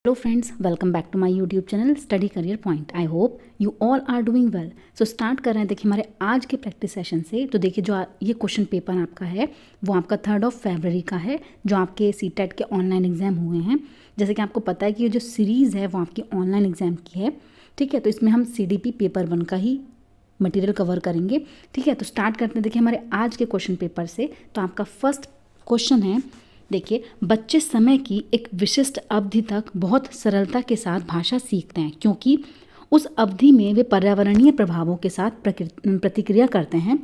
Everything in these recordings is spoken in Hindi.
Hello friends, welcome back to my YouTube channel Study Career Point. I hope you all are doing well. So start कर रहे हैं देखिए हमारे आज के प्रैक्टिस सेशन से। तो देखिए जो ये क्वेश्चन पेपर आपका है वो आपका 3 फरवरी का है, जो आपके सीटेट के ऑनलाइन एग्जाम हुए हैं। जैसे कि आपको पता है कि ये जो सीरीज़ है वो आपकी ऑनलाइन एग्जाम की है, ठीक है। तो इसमें हम CDP पेपर 1 का ही मटेरियल कवर करेंगे, ठीक है। तो स्टार्ट करते हैं देखिए हमारे आज के क्वेश्चन पेपर से। तो आपका फर्स्ट क्वेश्चन है, देखिए, बच्चे समय की एक विशिष्ट अवधि तक बहुत सरलता के साथ भाषा सीखते हैं क्योंकि उस अवधि में वे पर्यावरणीय प्रभावों के साथ प्रतिक्रिया करते हैं।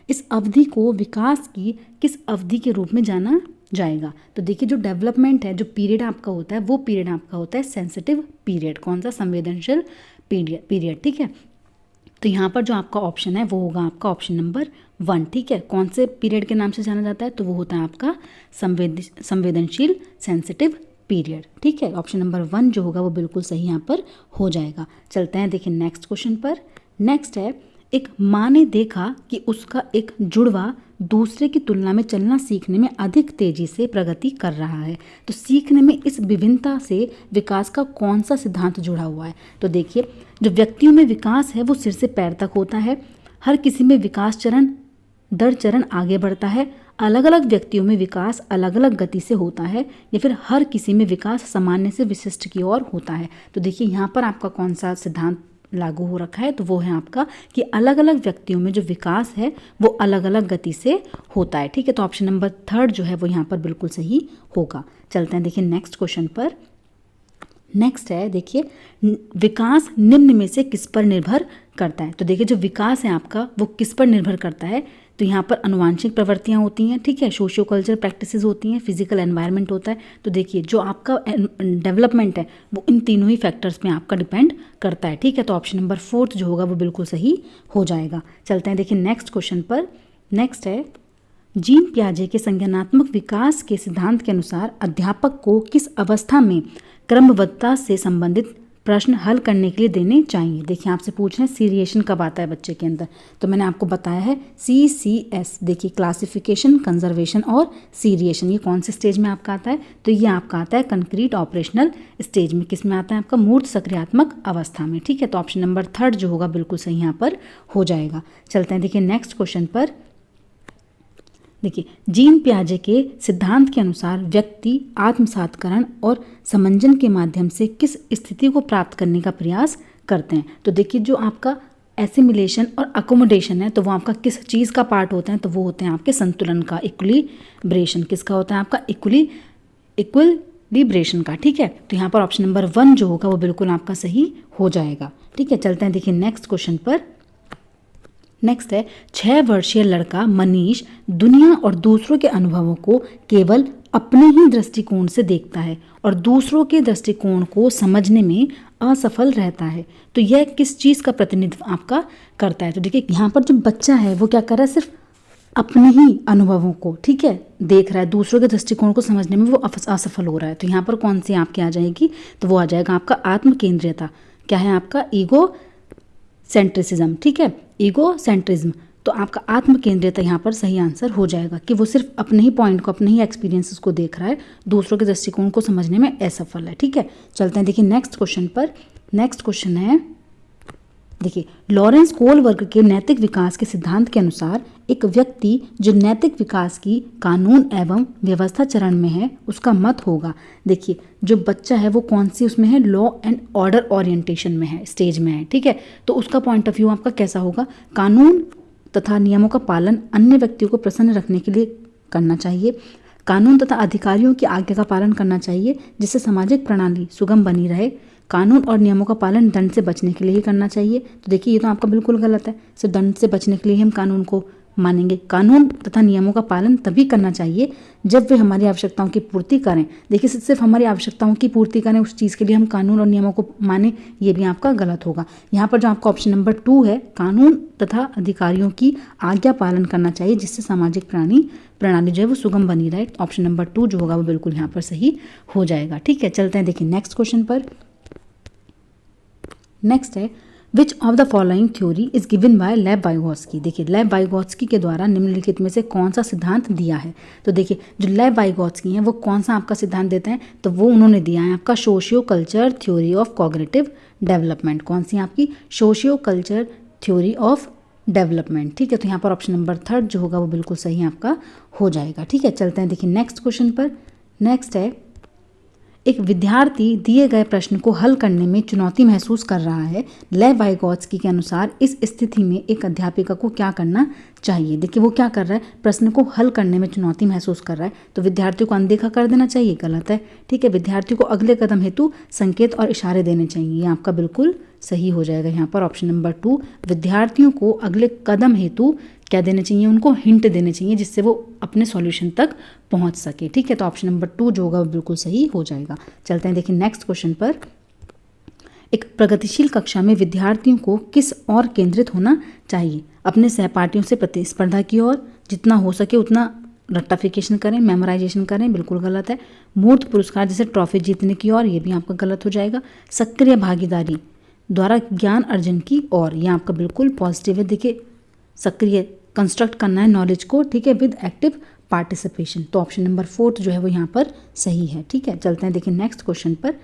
इस अवधि को विकास की किस अवधि के रूप में जाना जाएगा? तो देखिए जो डेवलपमेंट है, जो पीरियड आपका होता है, वो पीरियड आपका होता है सेंसिटिव पीरियड। कौन सा? संवेदनशील पीरियड, ठीक है। तो यहाँ पर जो आपका ऑप्शन है वो होगा आपका ऑप्शन नंबर 1, ठीक है। कौन से पीरियड के नाम से जाना जाता है? तो वो होता है आपका संवेदनशील सेंसिटिव पीरियड, ठीक है। ऑप्शन नंबर 1 जो होगा वो बिल्कुल सही यहाँ पर हो जाएगा। चलते हैं देखिए नेक्स्ट क्वेश्चन पर। नेक्स्ट है, एक माँ ने देखा कि उसका एक जुड़वा दूसरे की तुलना में चलना सीखने में अधिक तेजी से प्रगति कर रहा है। तो सीखने में इस विभिन्नता से विकास का कौन सा सिद्धांत जुड़ा हुआ है? तो देखिए जो व्यक्तियों में विकास है वो सिर से पैर तक होता है। हर किसी में विकास चरण दर चरण आगे बढ़ता है। अलग अलग व्यक्तियों में विकास अलग अलग गति से होता है, या फिर हर किसी में विकास सामान्य से विशिष्ट की ओर होता है। तो देखिए यहाँ पर आपका कौन सा सिद्धांत लागू हो रखा है? तो वो है आपका कि अलग अलग व्यक्तियों में जो विकास है वो अलग अलग गति से होता है, ठीक है। तो ऑप्शन नंबर 3 जो है वो यहाँ पर बिल्कुल सही होगा। चलते हैं देखिए नेक्स्ट क्वेश्चन पर। नेक्स्ट है, देखिए, विकास निम्न में से किस पर निर्भर करता है? तो देखिए जो विकास है आपका वो किस पर निर्भर करता है? तो यहाँ पर अनुवांशिक प्रवृत्तियाँ होती हैं, ठीक है, सोशियो कल्चर प्रैक्टिसेस होती हैं, फिजिकल एनवायरनमेंट होता है। तो देखिए जो आपका डेवलपमेंट है वो इन तीनों ही फैक्टर्स में आपका डिपेंड करता है, ठीक है। तो ऑप्शन नंबर 4 जो होगा वो बिल्कुल सही हो जाएगा। चलते हैं देखिए नेक्स्ट क्वेश्चन पर। नेक्स्ट है, जीन पियाजे के संज्ञानात्मक विकास के सिद्धांत के अनुसार अध्यापक को किस अवस्था में क्रमबद्धता से संबंधित प्रश्न हल करने के लिए देने चाहिए? देखिए आपसे पूछ रहे हैं सीरिएशन कब आता है बच्चे के अंदर। तो मैंने आपको बताया है CCS, देखिए क्लासिफिकेशन, कंजर्वेशन और सीरिएशन। ये कौन से स्टेज में आपका आता है? तो ये आपका आता है कंक्रीट ऑपरेशनल स्टेज में। किस में आता है? आपका मूर्त सक्रियात्मक अवस्था में, ठीक है। तो ऑप्शन नंबर 3 जो होगा बिल्कुल सही यहाँ पर हो जाएगा। चलते हैं देखिए नेक्स्ट क्वेश्चन पर। देखिए जीन पियाजे के सिद्धांत के अनुसार व्यक्ति आत्मसातकरण और समंजन के माध्यम से किस स्थिति को प्राप्त करने का प्रयास करते हैं? तो देखिए जो आपका एसिमिलेशन और अकोमोडेशन है तो वो आपका किस चीज़ का पार्ट होते हैं? तो वो होते हैं आपके संतुलन का, इक्विलिब्रेशन। किसका होता है? आपका इक्विलिब्रेशन का, ठीक है। तो यहाँ पर ऑप्शन नंबर 1 जो होगा वो बिल्कुल आपका सही हो जाएगा, ठीक है। चलते हैं देखिए नेक्स्ट क्वेश्चन पर। नेक्स्ट है, 6 वर्षीय लड़का मनीष दुनिया और दूसरों के अनुभवों को केवल अपने ही दृष्टिकोण से देखता है और दूसरों के दृष्टिकोण को समझने में असफल रहता है। तो यह किस चीज़ का प्रतिनिधित्व आपका करता है? तो देखिए यहाँ पर जो बच्चा है वो क्या कर रहा है? सिर्फ अपने ही अनुभवों को, ठीक है, देख रहा है, दूसरों के दृष्टिकोण को समझने में वो असफल हो रहा है। तो यहाँ पर कौन सी आपकी आ जाएगी? तो वो आ जाएगा आपका आत्म केंद्रीयता। क्या है आपका? ईगो सेंट्रिसिज्म, ठीक है, ईगो सेंट्रिज्म। तो आपका आत्म केंद्रियता यहाँ पर सही आंसर हो जाएगा कि वो सिर्फ अपने ही पॉइंट को, अपने ही एक्सपीरियंसेस को देख रहा है, दूसरों के दृष्टिकोण को समझने में असफल है, ठीक है। चलते हैं देखिए नेक्स्ट क्वेश्चन पर। नेक्स्ट क्वेश्चन है, देखिए लॉरेंस कोलबर्ग के नैतिक विकास के सिद्धांत के अनुसार एक व्यक्ति जो नैतिक विकास की कानून एवं व्यवस्था चरण में है उसका मत होगा। देखिए जो बच्चा है वो कौन सी उसमें है? लॉ एंड ऑर्डर ओरिएंटेशन में है, स्टेज में है, ठीक है। तो उसका पॉइंट ऑफ व्यू आपका कैसा होगा? कानून तथा नियमों का पालन अन्य व्यक्तियों को प्रसन्न रखने के लिए करना चाहिए। कानून तथा अधिकारियों की आज्ञा का पालन करना चाहिए जिससे सामाजिक प्रणाली सुगम बनी रहे। कानून और नियमों का पालन दंड से बचने के लिए ही करना चाहिए। तो देखिए ये तो आपका बिल्कुल गलत है। सिर्फ दंड से बचने के लिए हम कानून को मानेंगे। कानून तथा नियमों का पालन तभी करना चाहिए जब वे हमारी आवश्यकताओं की पूर्ति करें। देखिए सिर्फ हमारी आवश्यकताओं की पूर्ति करें, उस चीज़ के लिए हम कानून और नियमों को माने, ये भी आपका गलत होगा। यहाँ पर जो आपका ऑप्शन नंबर 2 है, कानून तथा अधिकारियों की आज्ञा पालन करना चाहिए जिससे सामाजिक प्रणाली जो है वो सुगम बनी रहे। ऑप्शन नंबर 2 जो होगा वो बिल्कुल यहाँ पर सही हो जाएगा, ठीक है। चलते हैं देखिए नेक्स्ट क्वेश्चन पर। नेक्स्ट है, which of the following theory is given by लेव वाइगोत्स्की। देखिए लेव वाइगोत्स्की के द्वारा निम्नलिखित में से कौन सा सिद्धांत दिया है। तो देखिए जो लेव वाइगोत्स्की हैं वो कौन सा आपका सिद्धांत देते हैं, तो वो उन्होंने दिया है आपका socio culture theory of cognitive development. कौन सी आपकी socio culture theory of development. ठीक है, तो यहाँ पर ऑप्शन नंबर 3 जो होगा वो बिल्कुल सही आपका हो जाएगा। ठीक है, चलते हैं देखिए नेक्स्ट क्वेश्चन पर। नेक्स्ट है, एक विद्यार्थी दिए गए प्रश्न को हल करने में चुनौती महसूस कर रहा है। लेव वाइगोत्स्की के अनुसार इस स्थिति में एक अध्यापिका को क्या करना चाहिए। देखिए वो क्या कर रहा है, प्रश्न को हल करने में चुनौती महसूस कर रहा है, तो विद्यार्थी को अनदेखा कर देना चाहिए, गलत है। ठीक है, विद्यार्थी को अगले कदम हेतु संकेत और इशारे देने चाहिए, ये आपका बिल्कुल सही हो जाएगा। यहाँ पर ऑप्शन नंबर 2, विद्यार्थियों को अगले कदम हेतु क्या देने चाहिए, उनको हिंट देने चाहिए जिससे वो अपने सॉल्यूशन तक पहुंच सके। ठीक है, तो ऑप्शन नंबर 2 जो होगा वो बिल्कुल सही हो जाएगा। चलते हैं देखिए नेक्स्ट क्वेश्चन पर। एक प्रगतिशील कक्षा में विद्यार्थियों को किस ओर केंद्रित होना चाहिए, अपने सहपाठियों से प्रतिस्पर्धा की ओर, जितना हो सके उतना रट्टाफिकेशन करें, मेमोराइजेशन करें, बिल्कुल गलत है। मूर्त पुरस्कार जैसे ट्रॉफी जीतने की ओर, ये भी आपका गलत हो जाएगा। सक्रिय भागीदारी द्वारा ज्ञान अर्जन की ओर, ये आपका बिल्कुल पॉजिटिव है। देखिए सक्रिय कंस्ट्रक्ट करना है नॉलेज को, ठीक है, विद एक्टिव पार्टिसिपेशन, तो ऑप्शन नंबर 4 जो है वो यहाँ पर सही है। ठीक है, चलते हैं देखिए नेक्स्ट क्वेश्चन पर।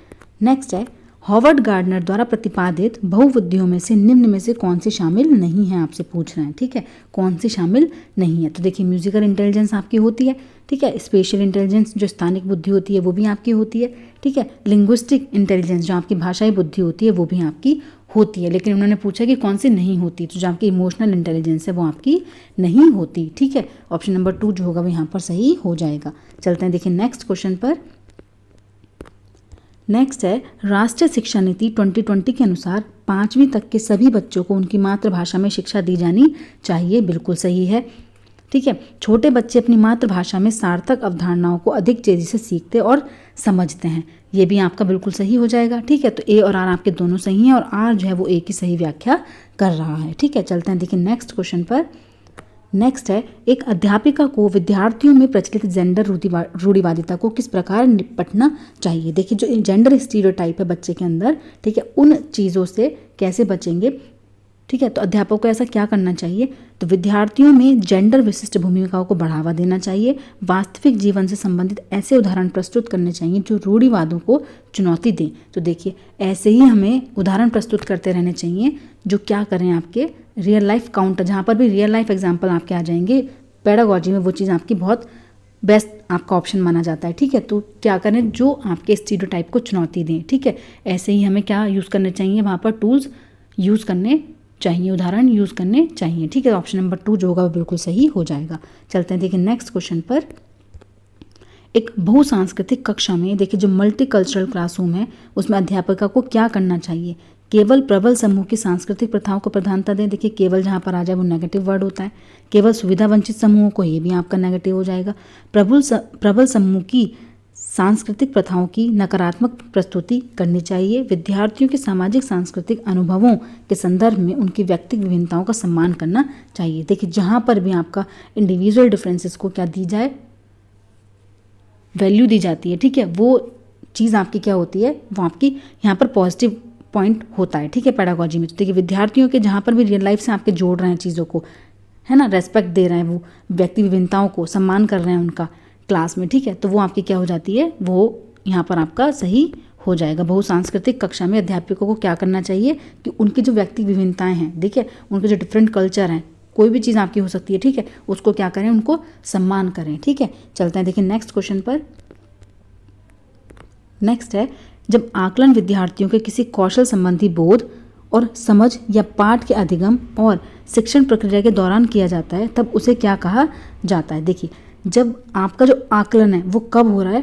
नेक्स्ट है, हॉवर्ड गार्डनर द्वारा प्रतिपादित बहुबुद्धियों में से निम्न में से कौन सी शामिल नहीं है, आपसे पूछ रहे हैं। ठीक है, कौन सी शामिल नहीं है, तो देखिए म्यूजिकल इंटेलिजेंस आपकी होती है। ठीक है, स्पेशल इंटेलिजेंस जो स्थानिक बुद्धि होती है वो भी आपकी होती है। ठीक है, लिंग्विस्टिक इंटेलिजेंस जो आपकी भाषाई बुद्धि होती है वो भी आपकी होती है, लेकिन उन्होंने पूछा कि कौन सी नहीं होती, तो जो आपकी इमोशनल इंटेलिजेंस है वो आपकी नहीं होती। ठीक है, ऑप्शन नंबर 2 जो होगा वो यहाँ पर सही हो जाएगा। चलते हैं देखिए नेक्स्ट क्वेश्चन पर। नेक्स्ट है, राष्ट्रीय शिक्षा नीति 2020 के अनुसार 5वीं तक के सभी बच्चों को उनकी मातृभाषा में शिक्षा दी जानी चाहिए, बिल्कुल सही है। ठीक है, छोटे बच्चे अपनी मातृभाषा में सार्थक अवधारणाओं को अधिक तेजी से सीखते और समझते हैं, ये भी आपका बिल्कुल सही हो जाएगा। ठीक है, तो ए और आर आपके दोनों सही हैं और आर जो है वो ए की सही व्याख्या कर रहा है। ठीक है, चलते हैं देखिए नेक्स्ट क्वेश्चन पर। नेक्स्ट है, एक अध्यापिका को विद्यार्थियों में प्रचलित जेंडर रूढ़िवादिता को किस प्रकार निपटना चाहिए। देखिए जो जेंडर स्टीरियोटाइप है बच्चे के अंदर, ठीक है, उन चीज़ों से कैसे बचेंगे। ठीक है, तो अध्यापक को ऐसा क्या करना चाहिए, तो विद्यार्थियों में जेंडर विशिष्ट भूमिकाओं को बढ़ावा देना चाहिए, वास्तविक जीवन से संबंधित ऐसे उदाहरण प्रस्तुत करने चाहिए जो रूढ़िवादों को चुनौती दें। तो देखिए ऐसे ही हमें उदाहरण प्रस्तुत करते रहने चाहिए जो क्या करें, आपके रियल लाइफ काउंटर, जहाँ पर भी रियल लाइफ एग्जाम्पल आपके आ जाएंगे पेडागोजी में, वो चीज़ आपकी बहुत बेस्ट आपका ऑप्शन माना जाता है। ठीक है, तो क्या करें, जो आपके स्टीरियोटाइप को चुनौती दें। ठीक है, ऐसे ही हमें क्या यूज़ करने चाहिए, वहाँ पर टूल्स यूज़ करने चाहिए, उदाहरण यूज़ करने चाहिए। ठीक है, ऑप्शन नंबर 2 जो होगा वो बिल्कुल सही हो जाएगा। चलते हैं देखिए नेक्स्ट क्वेश्चन पर। एक बहुसांस्कृतिक कक्षा में देखिए जो मल्टीकल्चरल क्लासरूम है उसमें अध्यापिका को क्या करना चाहिए, केवल प्रबल समूह की सांस्कृतिक प्रथाओं को प्रधानता दें। देखिए केवल जहाँ पर आ जाए वो नेगेटिव वर्ड होता है, केवल सुविधा वंचित समूहों को, ये भी आपका नेगेटिव हो जाएगा। प्रबल समूह की सांस्कृतिक प्रथाओं की नकारात्मक प्रस्तुति करनी चाहिए। विद्यार्थियों के सामाजिक सांस्कृतिक अनुभवों के संदर्भ में उनकी व्यक्तिगत विभिन्नताओं का सम्मान करना चाहिए। देखिए जहाँ पर भी आपका इंडिविजुअल डिफरेंसेस को क्या दी जाए, वैल्यू दी जाती है। ठीक है, वो चीज़ आपकी क्या होती है, वो आपकी यहाँ पर पॉजिटिव पॉइंट होता है। ठीक है, पेडागोजी में तो देखिए विद्यार्थियों के जहाँ पर भी रियल लाइफ से आपके जोड़ रहे हैं चीज़ों को, है ना, रेस्पेक्ट दे रहे हैं, वो व्यक्ति विभिन्नताओं को सम्मान कर रहे हैं उनका क्लास में। ठीक है, तो वो आपकी क्या हो जाती है, वो यहाँ पर आपका सही हो जाएगा। बहुसांस्कृतिक कक्षा में अध्यापकों को क्या करना चाहिए कि उनकी जो व्यक्ति विभिन्नताएं हैं, देखिए उनके जो डिफरेंट कल्चर हैं, कोई भी चीज़ आपकी हो सकती है, ठीक है, उसको क्या करें, उनको सम्मान करें। ठीक है, चलते हैं देखिए नेक्स्ट क्वेश्चन पर। नेक्स्ट है, जब आकलन विद्यार्थियों के किसी कौशल संबंधी बोध और समझ या पाठ के अधिगम और शिक्षण प्रक्रिया के दौरान किया जाता है तब उसे क्या कहा जाता है। देखिए जब आपका जो आकलन है वो कब हो रहा है,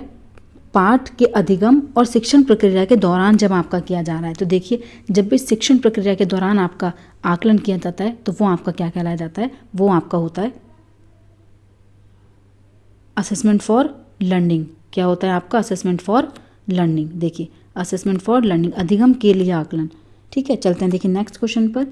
पाठ के अधिगम और शिक्षण प्रक्रिया के दौरान जब आपका किया जा रहा है। तो देखिए जब भी शिक्षण प्रक्रिया के दौरान आपका आकलन किया जाता है तो वो आपका क्या कहलाया जाता है, वो आपका होता है असेसमेंट फॉर लर्निंग। क्या होता है आपका, असेसमेंट फॉर लर्निंग। देखिए असेसमेंट फॉर लर्निंग, अधिगम के लिए आकलन। ठीक है, चलते हैं देखिए नेक्स्ट क्वेश्चन पर।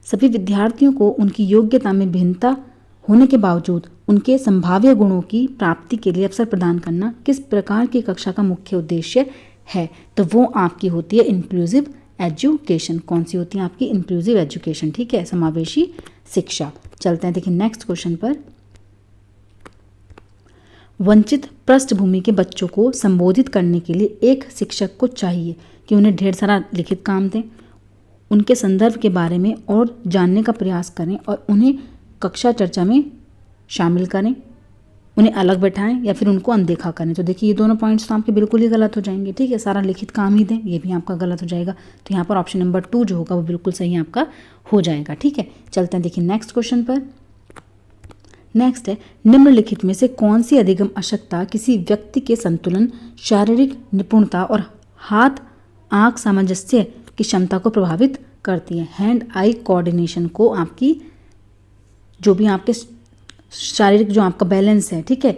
सभी विद्यार्थियों को उनकी योग्यता में भिन्नता होने के बावजूद उनके संभाव्य गुणों की प्राप्ति के लिए अवसर प्रदान करना किस प्रकार की कक्षा का मुख्य उद्देश्य है, तो वो आपकी होती है इंक्लूसिव एजुकेशन। कौन सी होती है आपकी? इंक्लूसिव एजुकेशन, ठीक है, समावेशी शिक्षा। चलते हैं देखिए नेक्स्ट क्वेश्चन पर। वंचित पृष्ठभूमि के बच्चों को संबोधित करने के लिए एक शिक्षक को चाहिए कि उन्हें ढेर सारा लिखित काम दें, उनके संदर्भ के बारे में और जानने का प्रयास करें और उन्हें कक्षा चर्चा में शामिल करें, उन्हें अलग बैठाएं या फिर उनको अनदेखा करें। तो देखिए ये दोनों पॉइंट्स तो आपके बिल्कुल ही गलत हो जाएंगे, ठीक है। सारा लिखित काम ही दें, ये भी आपका गलत हो जाएगा। तो यहाँ पर ऑप्शन नंबर 2 जो होगा वो बिल्कुल सही आपका हो जाएगा, ठीक है। चलते हैं देखिए नेक्स्ट क्वेश्चन पर। नेक्स्ट है, निम्नलिखित में से कौन सी अधिगम आवश्यकता किसी व्यक्ति के संतुलन, शारीरिक निपुणता और हाथ आंख सामंजस्य की क्षमता को प्रभावित करती है? हैंड आई कोऑर्डिनेशन को, आपकी जो भी आपके शारीरिक जो आपका बैलेंस है, ठीक है,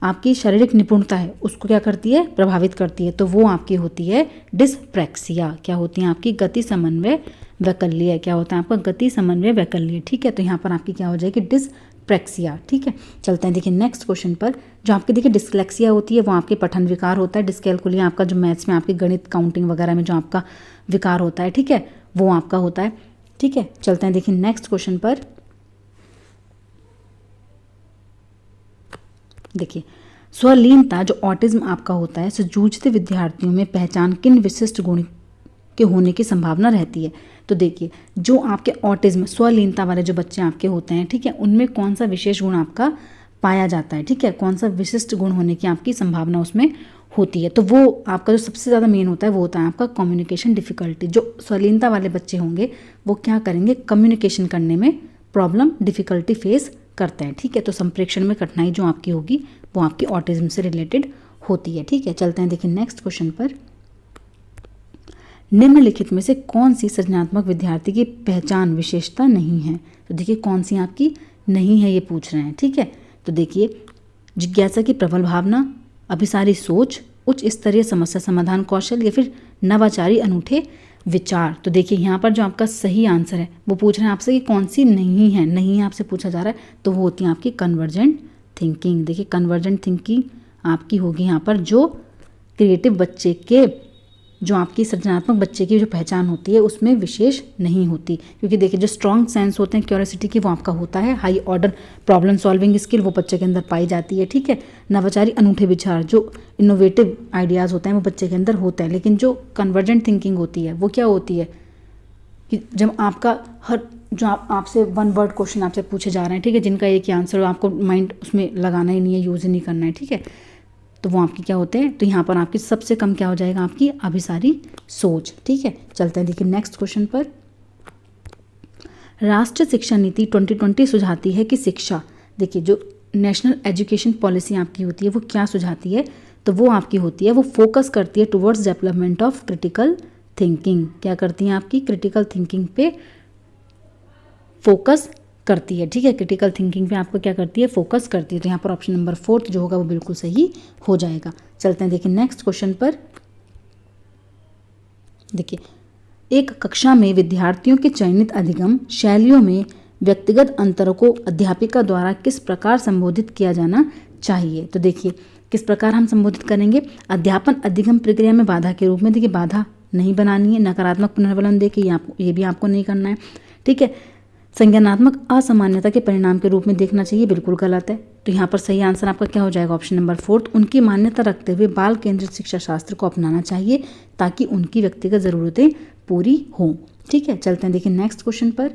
आपकी शारीरिक निपुणता है, उसको क्या करती है? प्रभावित करती है। तो वो आपकी होती है डिस्प्रैक्सिया। क्या होती है आपकी? गति समन्वय वैकल्य। क्या होता है आपका? गति समन्वय वैकल्य, ठीक है। तो यहाँ पर आपकी क्या हो जाएगी? डिस्प्रैक्सिया, ठीक है। चलते हैं देखिए नेक्स्ट क्वेश्चन पर। जो आपकी देखिए डिस्लेक्सिया होती है वो आपके पठन विकार होता है। डिस्कैलकुलिया आपका जो मैथ्स में आपके गणित काउंटिंग वगैरह में जो आपका विकार होता है, ठीक है, वो आपका होता है, ठीक है। चलते हैं देखिए नेक्स्ट क्वेश्चन पर। देखिए स्वलीनता जो ऑटिज्म आपका होता है, जूझते विद्यार्थियों में पहचान किन विशिष्ट गुण के होने की संभावना रहती है? तो देखिए जो आपके ऑटिज्म स्वलीनता वाले जो बच्चे आपके होते हैं, ठीक है, उनमें कौन सा विशेष गुण आपका पाया जाता है, ठीक है, कौन सा विशिष्ट गुण होने की आपकी संभावना उसमें होती है? तो वो आपका जो सबसे ज़्यादा मेन होता है वो होता है आपका कम्युनिकेशन डिफिकल्टी। जो स्वलीनता वाले बच्चे होंगे वो क्या करेंगे? कम्युनिकेशन करने में प्रॉब्लम, डिफिकल्टी फेस करते हैं, ठीक है। तो संप्रेषण में कठिनाई जो आपकी होगी वो आपकी ऑटिज्म से रिलेटेड होती है, ठीक है। चलते हैं देखिए नेक्स्ट क्वेश्चन पर। निम्नलिखित में से कौन सी सृजनात्मक विद्यार्थी की पहचान विशेषता नहीं है? तो देखिए कौन सी आपकी नहीं है ये पूछ रहे हैं, ठीक है। तो देखिए जिज्ञासा की प्रबल भावना, अभिसारी सोच, उच्च स्तरीय समस्या समाधान कौशल या फिर नवाचारी अनूठे विचार। तो देखिए यहाँ पर जो आपका सही आंसर है वो पूछ रहे हैं आपसे कि कौन सी नहीं है, नहीं आपसे पूछा जा रहा है, तो वो होती है आपकी कन्वर्जेंट थिंकिंग। देखिए कन्वर्जेंट थिंकिंग आपकी होगी यहाँ पर जो क्रिएटिव बच्चे के, जो आपकी सृजनात्मक बच्चे की जो पहचान होती है उसमें विशेष नहीं होती, क्योंकि देखिए जो स्ट्रॉन्ग सेंस होते हैं क्यूरियोसिटी की वो आपका होता है। High order problem solving skill वो बच्चे के अंदर पाई जाती है, ठीक है। नवाचारी अनूठे विचार, जो इनोवेटिव आइडियाज़ होते हैं वो बच्चे के अंदर होता है। लेकिन जो कन्वर्जेंट थिंकिंग होती है वो क्या होती है कि जब आपका हर जो आपसे 1 वर्ड क्वेश्चन आपसे पूछे जा रहे हैं, ठीक है, जिनका एक ही आंसर हो, आपको माइंड उसमें लगाना ही नहीं है, यूज़ ही नहीं करना है, ठीक है, तो वो आपकी क्या होते हैं? तो यहाँ पर आपकी सबसे कम क्या हो जाएगा? आपकी अभिसारी सोच, ठीक है। चलते हैं देखिए नेक्स्ट क्वेश्चन पर। राष्ट्रीय शिक्षा नीति 2020 सुझाती है कि शिक्षा, देखिए जो नेशनल एजुकेशन पॉलिसी आपकी होती है वो क्या सुझाती है? तो वो आपकी होती है, वो फोकस करती है towards development of critical thinking. क्या करती हैं आपकी? क्रिटिकल थिंकिंग पे फोकस करती है, ठीक है। क्रिटिकल थिंकिंग पे आपको क्या करती है? फोकस करती है। तो यहाँ पर ऑप्शन नंबर 4 जो होगा वो बिल्कुल सही हो जाएगा। चलते हैं देखिए नेक्स्ट क्वेश्चन पर। देखिए एक कक्षा में विद्यार्थियों के चयनित अधिगम शैलियों में व्यक्तिगत अंतरों को अध्यापिका द्वारा किस प्रकार संबोधित किया जाना चाहिए? तो देखिए किस प्रकार हम संबोधित करेंगे? अध्यापन अधिगम प्रक्रिया में बाधा के रूप में। देखिए बाधा नहीं बनानी है, नकारात्मक पुनर्वलन दे के ये भी आपको नहीं करना है, ठीक है। संज्ञानात्मक असामान्यता के परिणाम के रूप में देखना चाहिए, बिल्कुल गलत है। तो यहाँ पर सही आंसर आपका क्या हो जाएगा? Option number 4। उनकी मान्यता रखते हुए बाल केंद्रित शिक्षा शास्त्र को अपनाना चाहिए ताकि उनकी व्यक्तिगत ज़रूरतें पूरी हों, ठीक है। चलते हैं देखिए नेक्स्ट क्वेश्चन पर।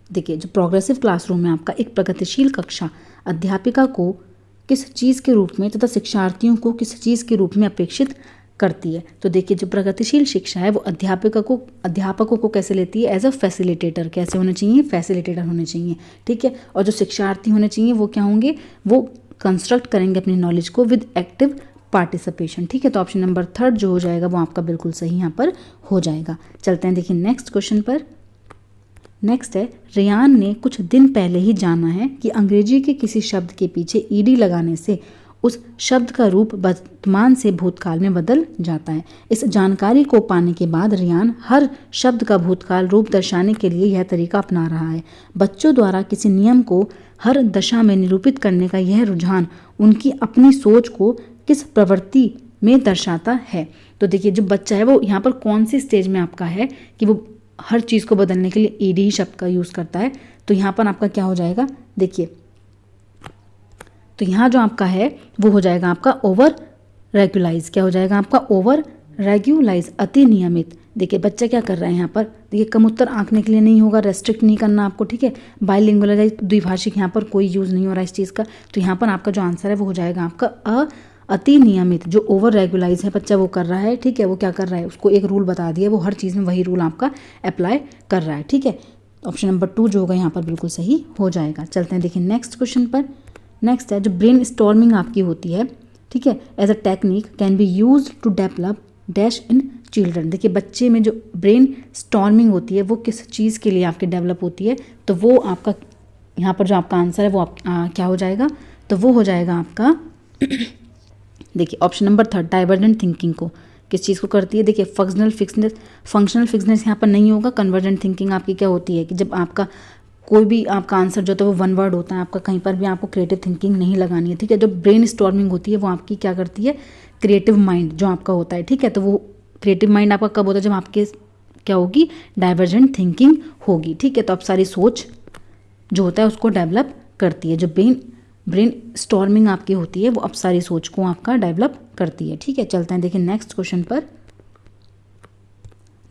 देखिए जो प्रोग्रेसिव क्लासरूम में आपका एक प्रगतिशील कक्षा अध्यापिका को किस चीज़ के रूप में तथा शिक्षार्थियों को किस चीज़ के रूप में अपेक्षित करती है? तो देखिए जो प्रगतिशील शिक्षा है वो अध्यापकों को कैसे लेती है? As a facilitator. कैसे होने चाहिए? फैसिलिटेटर होने चाहिए, ठीक है। और जो शिक्षार्थी होने चाहिए वो क्या होंगे? वो कंस्ट्रक्ट करेंगे अपनी नॉलेज को विद एक्टिव पार्टिसिपेशन, ठीक है। तो ऑप्शन नंबर 3 जो हो जाएगा वो आपका बिल्कुल सही यहाँ पर हो जाएगा। चलते हैं देखिए नेक्स्ट क्वेश्चन पर। नेक्स्ट है, रेयान ने कुछ दिन पहले ही जाना है कि अंग्रेजी के किसी शब्द के पीछे ईडी लगाने से उस शब्द का रूप वर्तमान से भूतकाल में बदल जाता है। इस जानकारी को पाने के बाद रेयान हर शब्द का भूतकाल रूप दर्शाने के लिए यह तरीका अपना रहा है। बच्चों द्वारा किसी नियम को हर दशा में निरूपित करने का यह रुझान उनकी अपनी सोच को किस प्रवृत्ति में दर्शाता है। तो देखिए जो बच्चा है वो यहाँ पर कौन सी स्टेज में आपका है कि वो हर चीज़ को बदलने के लिए ईडी ही शब्द का यूज़ करता है। तो यहाँ पर आपका क्या हो जाएगा, देखिए तो यहाँ जो आपका है वो हो जाएगा आपका ओवर रेगुलाइज। क्या हो जाएगा आपका ओवर रेगुलाइज, अति नियमित। देखिए बच्चा क्या कर रहा है यहाँ पर, देखिए कम उत्तर आंकने के लिए नहीं होगा, रेस्ट्रिक्ट नहीं करना आपको, ठीक है। बाइलिंगुअल द्विभाषिक यहाँ पर कोई यूज़ नहीं हो रहा है इस चीज़ का। तो यहाँ पर आपका जो आंसर है वो हो जाएगा आपका अति नियमित। जो ओवर रेगुलाइज है बच्चा वो कर रहा है, ठीक है। वो क्या कर रहा है, उसको एक रूल बता दिया, वो हर चीज़ में वही रूल आपका अप्लाई कर रहा है, ठीक है। ऑप्शन नंबर 2 जो होगा यहाँ पर बिल्कुल सही हो जाएगा। चलते हैं देखिए नेक्स्ट क्वेश्चन पर। नेक्स्ट है जो ब्रेन स्टॉर्मिंग आपकी होती है, ठीक है, as a technique can be use to develop dash in children. देखिए बच्चे में जो ब्रेन स्टॉर्मिंग होती है वो किस चीज़ के लिए आपके डेवलप होती है, तो वो आपका यहाँ पर जो आपका आंसर है वो क्या हो जाएगा, तो वो हो जाएगा आपका देखिए ऑप्शन नंबर 3 डाइवर्जेंट थिंकिंग को किस चीज़ को करती है। देखिए फंक्शनल फिक्सनेस यहाँ पर नहीं होगा। कन्वर्जेंट थिंकिंग आपकी क्या होती है कि जब आपका कोई भी आपका आंसर जो होता है वो वन वर्ड होता है, आपका कहीं पर भी आपको क्रिएटिव थिंकिंग नहीं लगानी है, ठीक है। जो ब्रेन स्टॉर्मिंग होती है वो आपकी क्या करती है, क्रिएटिव माइंड जो आपका होता है, ठीक है। तो वो क्रिएटिव माइंड आपका कब होता है, जब आपके क्या होगी, डाइवर्जेंट थिंकिंग होगी, ठीक है। तो आप सारी सोच जो होता है उसको डेवलप करती है। जो ब्रेन स्टॉर्मिंग आपकी होती है वो अब सारी सोच को आपका डेवलप करती है, ठीक है। चलते हैं देखिए नेक्स्ट क्वेश्चन पर।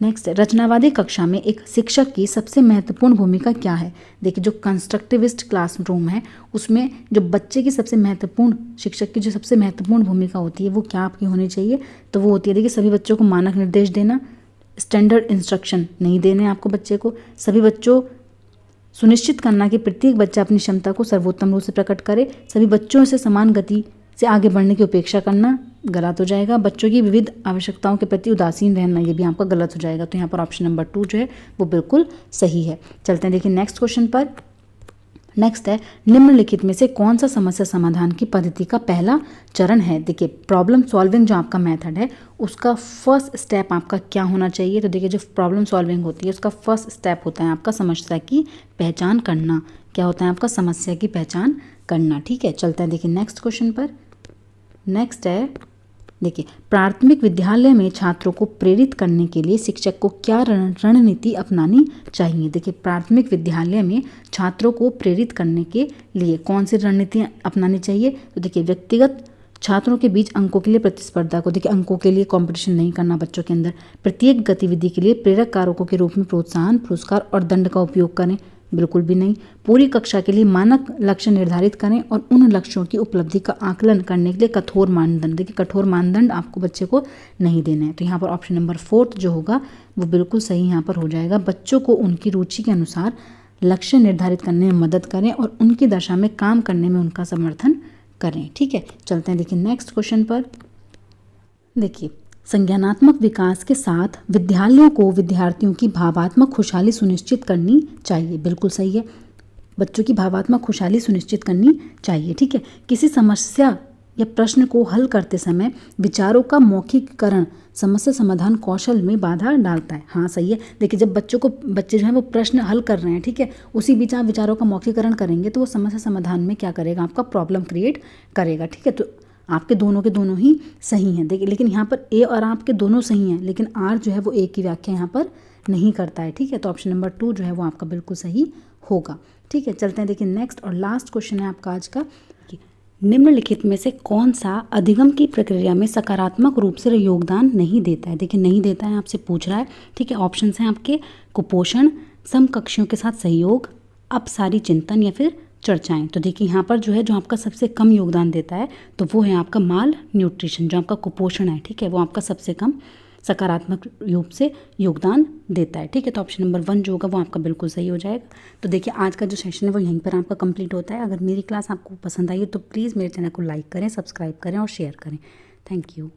नेक्स्ट है रचनावादी कक्षा में एक शिक्षक की सबसे महत्वपूर्ण भूमिका क्या है। देखिए जो कंस्ट्रक्टिविस्ट क्लासरूम है उसमें जो बच्चे की सबसे महत्वपूर्ण, शिक्षक की जो सबसे महत्वपूर्ण भूमिका होती है वो क्या आपकी होनी चाहिए, तो वो होती है देखिए सभी बच्चों को मानक निर्देश देना, स्टैंडर्ड इंस्ट्रक्शन नहीं देने आपको बच्चे को, सभी बच्चों सुनिश्चित करना कि प्रत्येक बच्चा अपनी क्षमता को सर्वोत्तम रूप से प्रकट करे, सभी बच्चों से समान गति से आगे बढ़ने की अपेक्षा करना गलत हो जाएगा, बच्चों की विविध आवश्यकताओं के प्रति उदासीन रहना ये भी आपका गलत हो जाएगा। तो यहाँ पर ऑप्शन नंबर 2 जो है वो बिल्कुल सही है। चलते हैं देखिए नेक्स्ट क्वेश्चन पर। नेक्स्ट है निम्नलिखित में से कौन सा समस्या समाधान की पद्धति का पहला चरण है। देखिए प्रॉब्लम सॉल्विंग जो आपका मेथड है उसका फर्स्ट स्टेप आपका क्या होना चाहिए, तो देखिए जो प्रॉब्लम सॉल्विंग होती है उसका फर्स्ट स्टेप होता है आपका समस्या की पहचान करना। क्या होता है आपका, समस्या की पहचान करना, ठीक है। चलते हैं देखिए नेक्स्ट क्वेश्चन पर। नेक्स्ट है देखिए प्राथमिक विद्यालय में छात्रों को प्रेरित करने के लिए शिक्षक को क्या रणनीति अपनानी चाहिए। देखिए प्राथमिक विद्यालय में छात्रों को प्रेरित करने के लिए कौन सी रणनीतियाँ अपनानी चाहिए, तो देखिए व्यक्तिगत छात्रों के बीच अंकों के लिए प्रतिस्पर्धा को, देखिए अंकों के लिए कंपटीशन नहीं करना बच्चों के अंदर, प्रत्येक गतिविधि के लिए प्रेरक कारकों के रूप में प्रोत्साहन, पुरस्कार और दंड का उपयोग करें, बिल्कुल भी नहीं। पूरी कक्षा के लिए मानक लक्ष्य निर्धारित करें और उन लक्ष्यों की उपलब्धि का आकलन करने के लिए कठोर मानदंड, देखिए कठोर मानदंड आपको बच्चे को नहीं देना है। तो यहाँ पर ऑप्शन नंबर 4 जो होगा वो बिल्कुल सही यहाँ पर हो जाएगा। बच्चों को उनकी रुचि के अनुसार लक्ष्य निर्धारित करने में मदद करें और उनकी दशा में काम करने में उनका समर्थन करें, ठीक है। चलते हैं देखिए नेक्स्ट क्वेश्चन पर। देखिए संज्ञानात्मक विकास के साथ विद्यालयों को विद्यार्थियों की भावात्मक खुशहाली सुनिश्चित करनी चाहिए, बिल्कुल सही है। बच्चों की भावात्मक खुशहाली सुनिश्चित करनी चाहिए, ठीक है। किसी समस्या या प्रश्न को हल करते समय विचारों का मौखिककरण समस्या समाधान कौशल में बाधा डालता है। हाँ सही है। देखिए जब बच्चे जो हैं वो प्रश्न हल कर रहे हैं, ठीक है, उसी बीच आप विचारों का मौखिककरण करेंगे तो वो समस्या समाधान में क्या करेगा, आपका प्रॉब्लम क्रिएट करेगा, ठीक है। तो आपके दोनों के दोनों ही सही हैं। देखिए लेकिन यहाँ पर ए और आपके दोनों सही हैं, लेकिन आर जो है वो ए की व्याख्या यहाँ पर नहीं करता है, ठीक है। तो ऑप्शन नंबर 2 जो है वो आपका बिल्कुल सही होगा, ठीक है। चलते हैं देखिए नेक्स्ट और लास्ट क्वेश्चन है आपका आज का। निम्नलिखित में से कौन सा अधिगम की प्रक्रिया में सकारात्मक रूप से योगदान नहीं देता है। देखिए नहीं देता है आपसे पूछ रहा है, ठीक है। ऑप्शन हैं आपके कुपोषण, समकक्षियों के साथ सहयोग, अपसारी चिंतन या फिर चर्चाएं। तो देखिए यहाँ पर जो है जो आपका सबसे कम योगदान देता है तो वो है आपका माल न्यूट्रिशन, जो आपका कुपोषण है, ठीक है, वो आपका सबसे कम सकारात्मक रूप से योगदान देता है, ठीक है। तो ऑप्शन नंबर 1 जो होगा वो आपका बिल्कुल सही हो जाएगा। तो देखिए आज का जो सेशन है वो यहीं पर आपका कंप्लीट होता है। अगर मेरी क्लास आपको पसंद आई है तो प्लीज़ मेरे चैनल को लाइक करें, सब्सक्राइब करें और शेयर करें। Thank you.